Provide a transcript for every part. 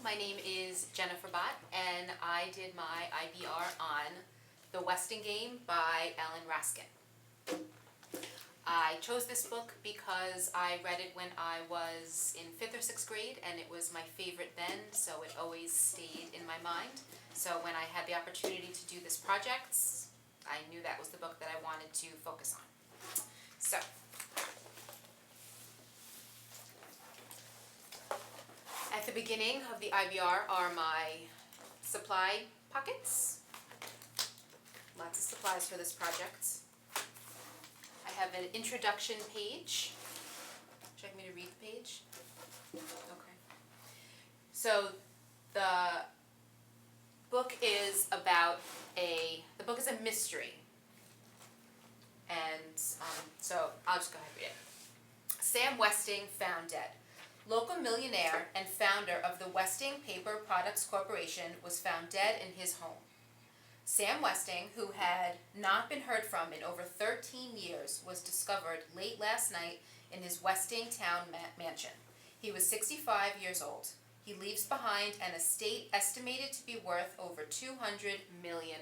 my name is Jenniffer Botte, and I did my IBR on The Westing Game by Alan Raskin. I chose this book because I read it when I was in 5th or 6th grade, and it was my favorite then, so it always stayed in my mind. So when I had the opportunity to do this project, I knew that was the book that I wanted to focus on. So, at the beginning of the IBR are my supply pockets. Lots of supplies for this project. I have an introduction page. Would you like me to read the page? Okay. So the book is about the book is a mystery. And so I'll just go ahead and read it. Sam Westing found dead. Local millionaire and founder of the Westing Paper Products Corporation was found dead in his home. Sam Westing, who had not been heard from in over 13 years, was discovered late last night in his Westing town mansion. He was 65 years old. He leaves behind an estate estimated to be worth over $200 million.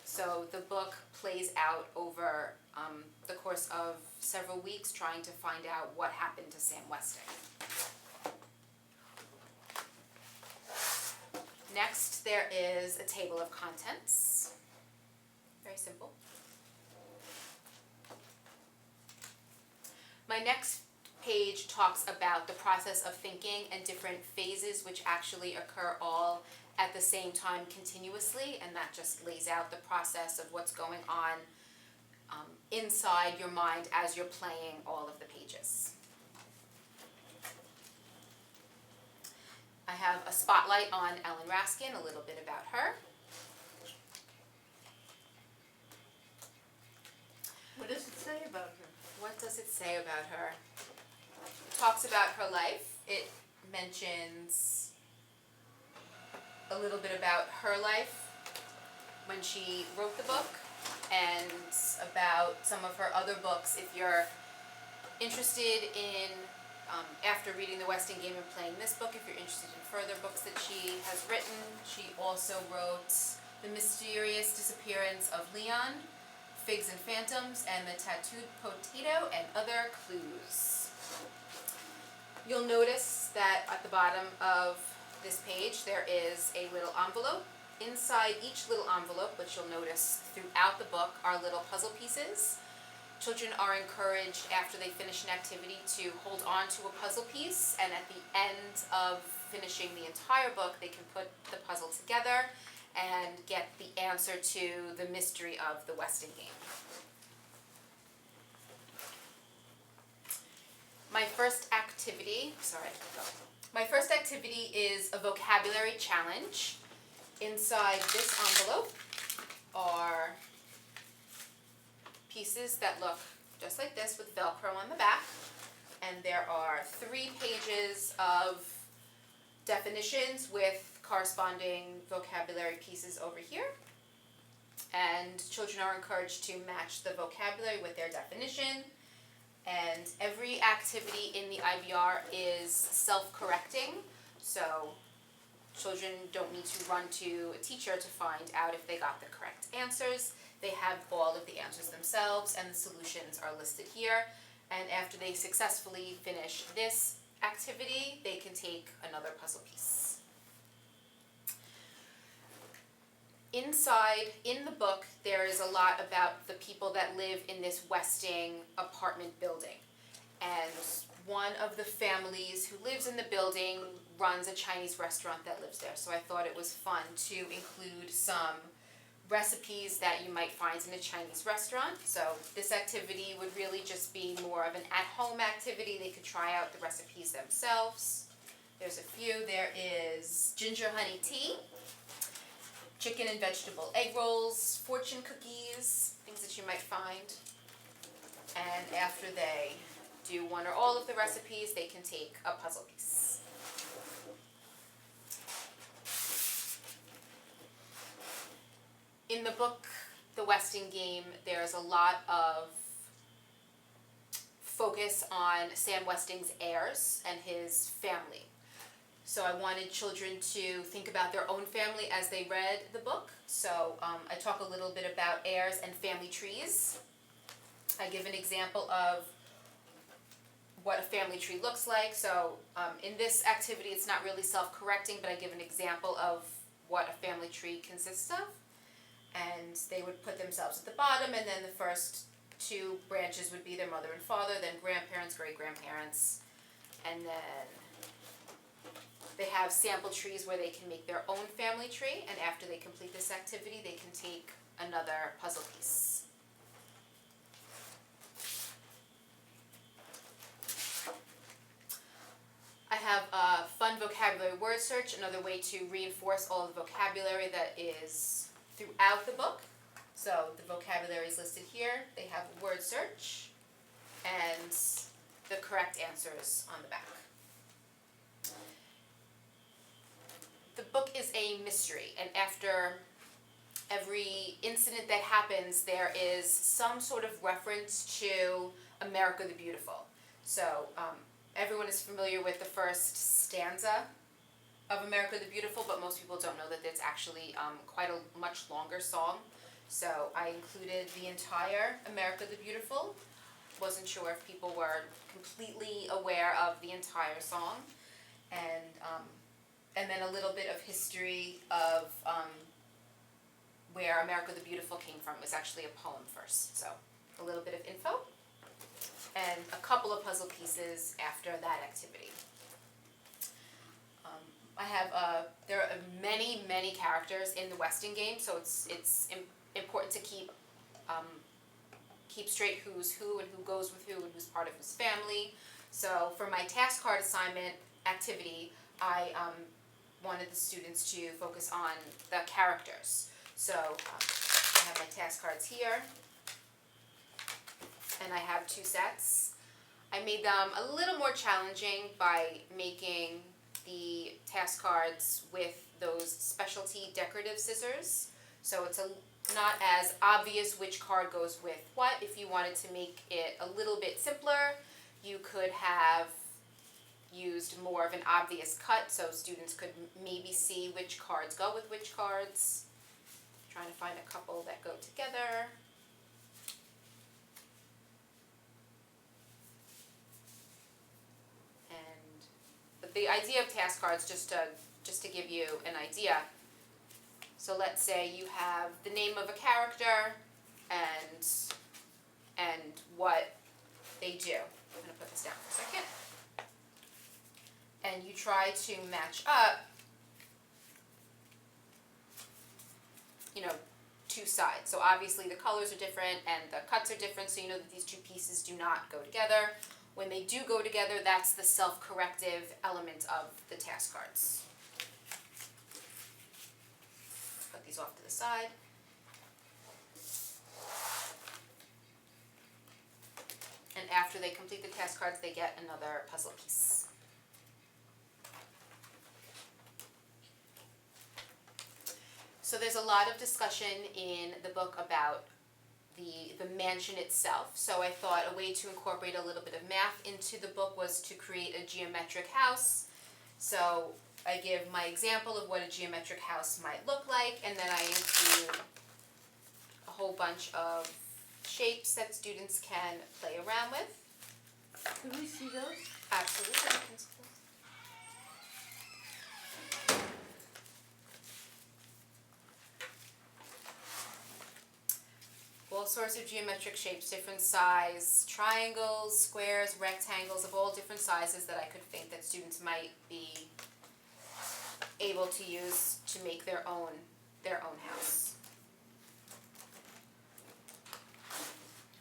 So the book plays out over the course of several weeks trying to find out what happened to Sam Westing. Next, there is a table of contents. Very simple. My next page talks about the process of thinking and different phases which actually occur all at the same time continuously, and that just lays out the process of what's going on inside your mind as you're playing all of the pages. I have a spotlight on Ellen Raskin, a little bit about her. What does it say about her? What does it say about her? It talks about her life. It mentions a little bit about her life when she wrote the book, and about some of her other books. If you're interested in, after reading The Westing Game and playing this book, if you're interested in further books that she has written, she also wrote The Mysterious Disappearance of Leon, Figs and Phantoms, and The Tattooed Potato, and Other Clues. You'll notice that at the bottom of this page there is a little envelope. Inside each little envelope, which you'll notice throughout the book, are little puzzle pieces. Children are encouraged after they finish an activity to hold on to a puzzle piece, and at the end of finishing the entire book they can put the puzzle together and get the answer to the mystery of the Westing Game. My first activity is a vocabulary challenge. Inside this envelope are pieces that look just like this with Velcro on the back, and there are 3 pages of definitions with corresponding vocabulary pieces over here, and children are encouraged to match the vocabulary with their definition. And every activity in the IBR is self-correcting, so children don't need to run to a teacher to find out if they got the correct answers. They have all of the answers themselves, and the solutions are listed here. And after they successfully finish this activity, they can take another puzzle piece. Inside, in the book, there is a lot about the people that live in this Westing apartment building. And one of the families who lives in the building runs a Chinese restaurant that lives there. So I thought it was fun to include some recipes that you might find in a Chinese restaurant. So this activity would really just be more of an at-home activity. They could try out the recipes themselves. There's a few. There is ginger honey tea, chicken and vegetable egg rolls, fortune cookies, things that you might find. And after they do one or all of the recipes, they can take a puzzle piece. In the book, The Westing Game, there's a lot of focus on Sam Westing's heirs and his family. So I wanted children to think about their own family as they read the book. So I talk a little bit about heirs and family trees. I give an example of what a family tree looks like. So in this activity, it's not really self-correcting, but I give an example of what a family tree consists of. And they would put themselves at the bottom, and then the first two branches would be their mother and father, then grandparents, great-grandparents, and then they have sample trees where they can make their own family tree, and after they complete this activity, they can take another puzzle piece. I have a fun vocabulary word search, another way to reinforce all of the vocabulary that is throughout the book. So the vocabulary is listed here. They have a word search and the correct answers on the back. The book is a mystery, and after every incident that happens, there is some sort of reference to America the Beautiful. So everyone is familiar with the first stanza of America the Beautiful, but most people don't know that it's actually quite a much longer song. So I included the entire America the Beautiful. Wasn't sure if people were completely aware of the entire song. And then a little bit of history of where America the Beautiful came from. It was actually a poem first. So a little bit of info and a couple of puzzle pieces after that activity. I have there are many characters in the Weston game, so it's important to keep straight who's who and who goes with who and who's part of whose family. So for my task card assignment activity, I wanted the students to focus on the characters. So I have my task cards here, and I have 2 sets. I made them a little more challenging by making the task cards with those specialty decorative scissors. So it's not as obvious which card goes with what. If you wanted to make it a little bit simpler, you could have used more of an obvious cut so students could maybe see which cards go with which cards. Trying to find a couple that go together. But the idea of task cards, just to give you an idea. So let's say you have the name of a character and what they do. I'm going to put this down for a second. And you try to match up, 2 sides. So obviously the colors are different and the cuts are different, so you know that these 2 pieces do not go together. When they do go together, that's the self-corrective element of the task cards. Put these off to the side. And after they complete the task cards, they get another puzzle piece. So there's a lot of discussion in the book about the mansion itself. So I thought a way to incorporate a little bit of math into the book was to create a geometric house. So I give my example of what a geometric house might look like, and then I include a whole bunch of shapes that students can play around with. Can we see those? Absolutely. You can see those. All sorts of geometric shapes, different size, triangles, squares, rectangles of all different sizes that I could think that students might be able to use to make their own house.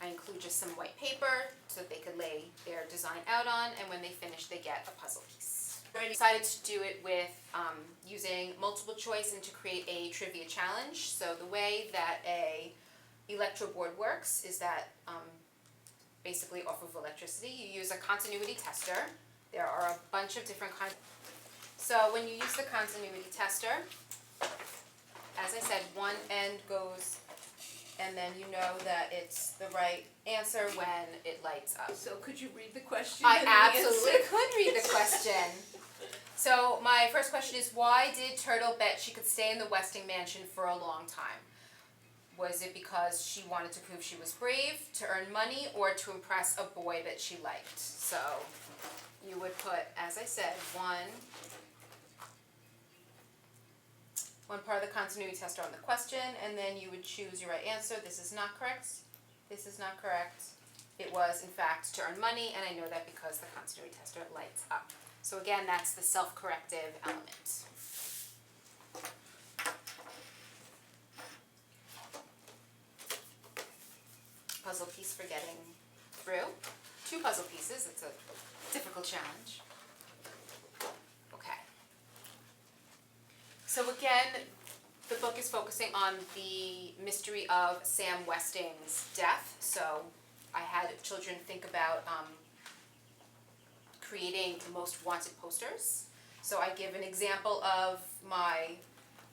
I include just some white paper so that they could lay their design out on, and when they finish, they get a puzzle piece. I decided to do it with using multiple choice and to create a trivia challenge. So the way that a electro board works is that basically off of electricity, you use a continuity tester. There are a bunch of different kinds. So when you use the continuity tester, as I said, one end goes, and then you know that it's the right answer when it lights up. So could you read the question? I and the absolutely answer? could read the question. So my first question is, why did Turtle bet she could stay in the Westing mansion for a long time? Was it because she wanted to prove she was brave, to earn money, or to impress a boy that she liked? So you would put, as I said, one part of the continuity tester on the question, and then you would choose your right answer. This is not correct. This is not correct. It was, in fact, to earn money, and I know that because the continuity tester lights up. So again, that's the self-corrective element. Puzzle piece for getting through. 2 puzzle pieces. It's a difficult challenge. Okay. So again, the book is focusing on the mystery of Sam Westing's death. So I had children think about creating most wanted posters. So I give an example of my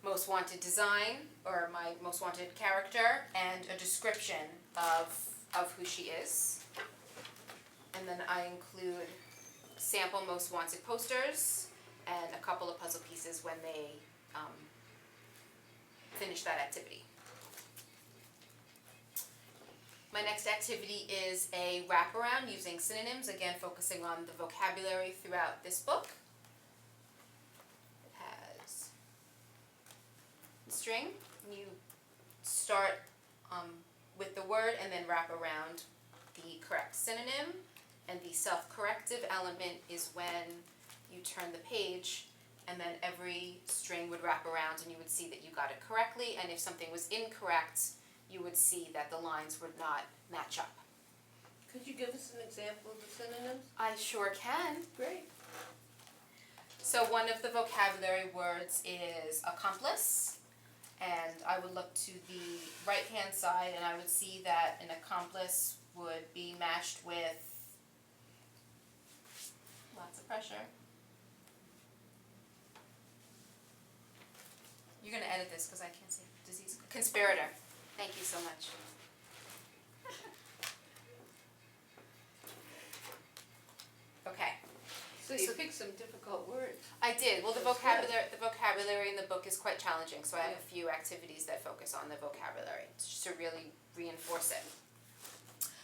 most wanted design or my most wanted character and a description of who she is. And then I include sample most wanted posters and a couple of puzzle pieces when they finish that activity. My next activity is a wraparound using synonyms, again focusing on the vocabulary throughout this book. It has string. You start with the word and then wrap around the correct synonym, and the self-corrective element is when you turn the page and then every string would wrap around and you would see that you got it correctly, and if something was incorrect, you would see that the lines would not match up. Could you give us an example of the synonyms? I sure can. Great. So one of the vocabulary words is accomplice, and I would look to the right-hand side and I would see that an accomplice would be matched with lots of pressure. You're going to edit this because I can't say disease. Conspirator. Thank you so much. Okay. So you picked some difficult words. I did. Well, the That's vocabulary in the book is quite challenging, so I have a few activities that focus on the vocabulary just to really reinforce it.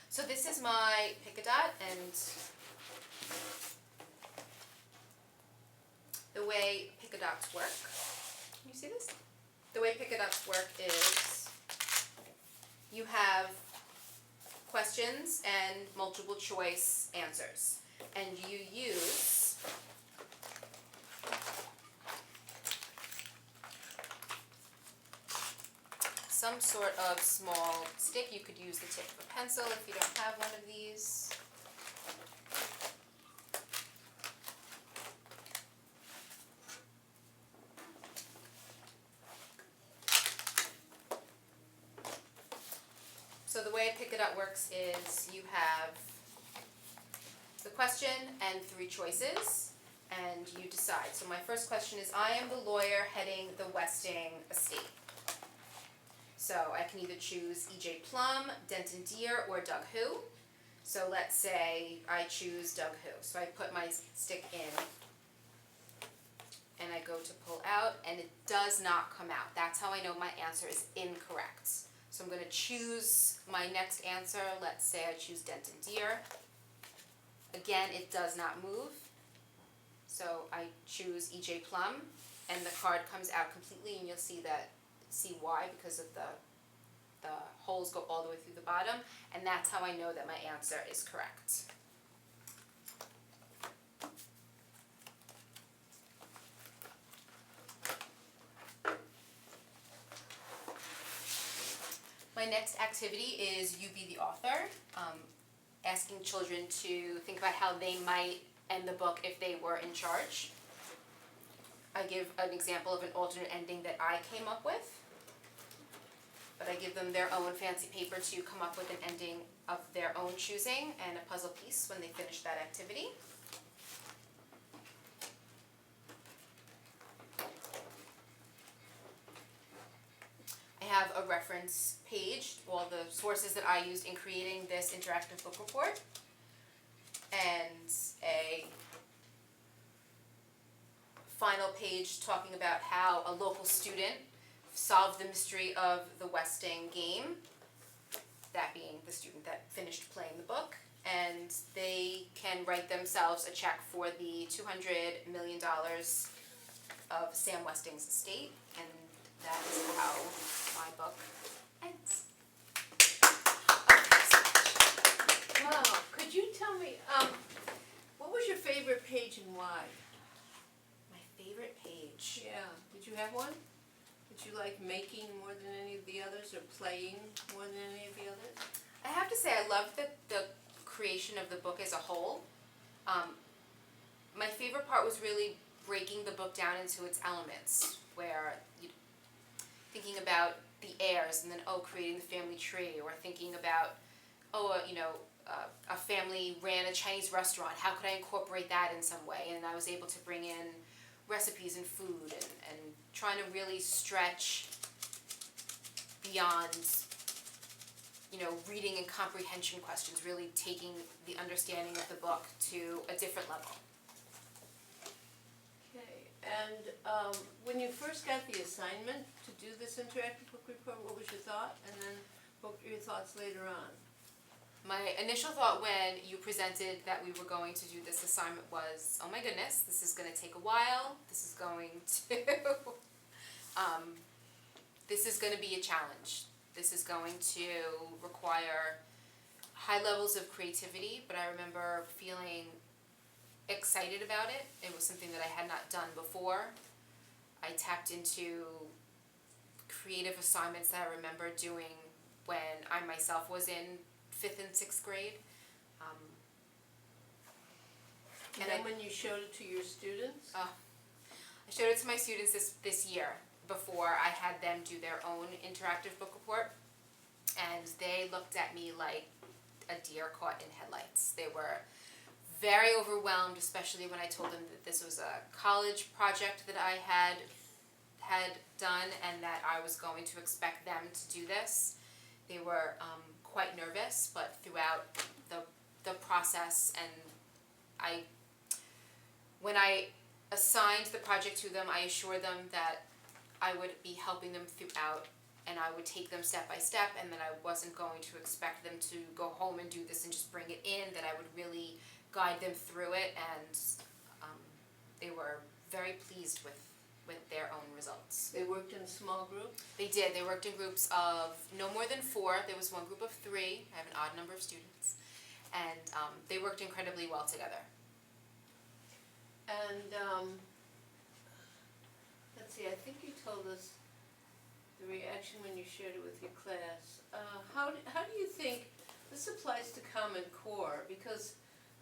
So this is my Pick-a-Dot, and the way Pick-a-Dots work. Can you see this? The way Pick-a-Dots work is you have questions and multiple choice answers, and you use some sort of small stick. You could use the tip of a pencil if you don't have one of these. So the way Pick-a-Dot works is you have the question and 3 choices, and you decide. So my first question is, I am the lawyer heading the Westing estate. So I can either choose E.J. Plum, Denton Deere, or Doug Who. So let's say I choose Doug Who. So I put my stick in, and I go to pull out, and it does not come out. That's how I know my answer is incorrect. So I'm going to choose my next answer. Let's say I choose Denton Deere. Again, it does not move. So I choose E.J. Plum, and the card comes out completely, and you'll see why, because of the holes go all the way through the bottom, and that's how I know that my answer is correct. My next activity is You Be the Author, asking children to think about how they might end the book if they were in charge. I give an example of an alternate ending that I came up with, but I give them their own fancy paper to come up with an ending of their own choosing and a puzzle piece when they finish that activity. I have a reference page, all the sources that I used in creating this interactive book report, and a final page talking about how a local student solved the mystery of the Westing game, that being the student that finished playing the book, and they can write themselves a check for the $200 million of Sam Westing's estate, and that is how my book ends. Wow, could you tell me, what was your favorite page and why? My favorite page. Yeah, did you have one? Did you like making more than any of the others, or playing more than any of the others? I have to say, I love the creation of the book as a whole. My favorite part was really breaking the book down into its elements, where thinking about the heirs, and then creating the family tree, or thinking about a family ran a Chinese restaurant. How could I incorporate that in some way? And I was able to bring in recipes and food, and trying to really stretch beyond reading and comprehension questions, really taking the understanding of the book to a different level. Okay, and when you first got the assignment to do this interactive book report, what was your thought? And then what were your thoughts later on? My initial thought when you presented that we were going to do this assignment was, oh my goodness, this is going to take a while. This is going to this is going to be a challenge. This is going to require high levels of creativity, but I remember feeling excited about it. It was something that I had not done before. I tapped into creative assignments that I remember doing when I myself was in 5th and 6th grade. And then when you showed it to your students? I showed it to my students this year, before I had them do their own interactive book report, and they looked at me like a deer caught in headlights. They were very overwhelmed, especially when I told them that this was a college project that I had done, and that I was going to expect them to do this. They were quite nervous, but throughout the process, and when I assigned the project to them, I assured them that I would be helping them throughout, and I would take them step by step, and that I wasn't going to expect them to go home and do this and just bring it in, that I would really guide them through it, and they were very pleased with their own results. They worked in a small group? They did. They worked in groups of no more than 4. There was one group of 3. I have an odd number of students. And they worked incredibly well together. And let's see, I think you told us the reaction when you shared it with your class. How do you think this applies to Common Core? Because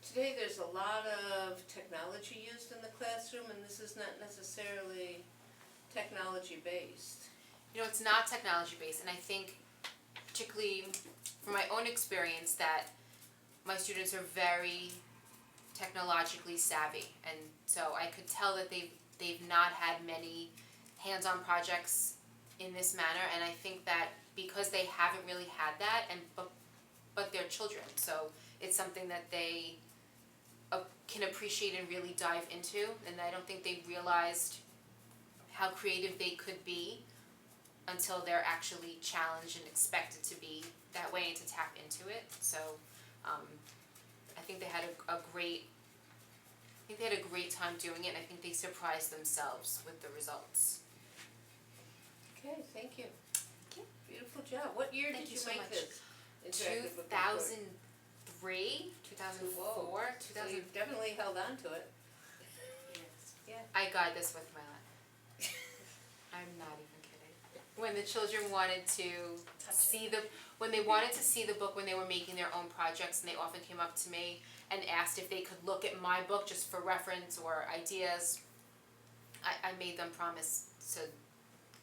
today there's a lot of technology used in the classroom, and this is not necessarily technology-based. It's not technology-based, and I think, particularly from my own experience, that my students are very technologically savvy, and so I could tell that they've not had many hands-on projects in this manner, and I think that because they haven't really had that, but they're children, so it's something that they can appreciate and really dive into, and I don't think they realized how creative they could be until they're actually challenged and expected to be that way and to tap into it. So I think they had a great time doing it, and I think they surprised themselves with the results. Okay, thank you. Thank you. Beautiful job. What year Thank did you you so make much. this? Interactive book report? 2003, 2004, 2000. So you've definitely held on to it. Yes. Yeah. I got this with my life. I'm not even kidding. When the children wanted to see the book when they were making their own projects, and they often came up to me and asked if they could look at my book just for reference or ideas, I made them promise to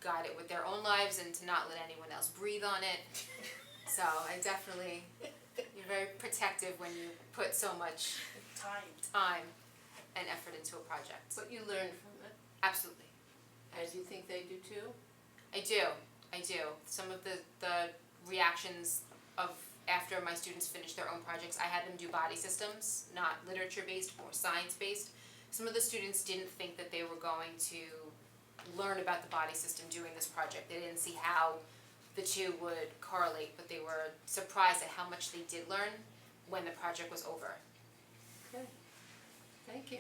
guide it with their own lives and to not let anyone else breathe on it. So I definitely, you're very protective when you put so much time and effort into a project. But you learned from it. Absolutely. And do you think they do too? I do. Some of the reactions of after my students finished their own projects, I had them do body systems, not literature-based, more science-based. some of the students didn't think that they were going to learn about the body system doing this project. They didn't see how the two would correlate, but they were surprised at how much they did learn when the project was over. Okay, thank you.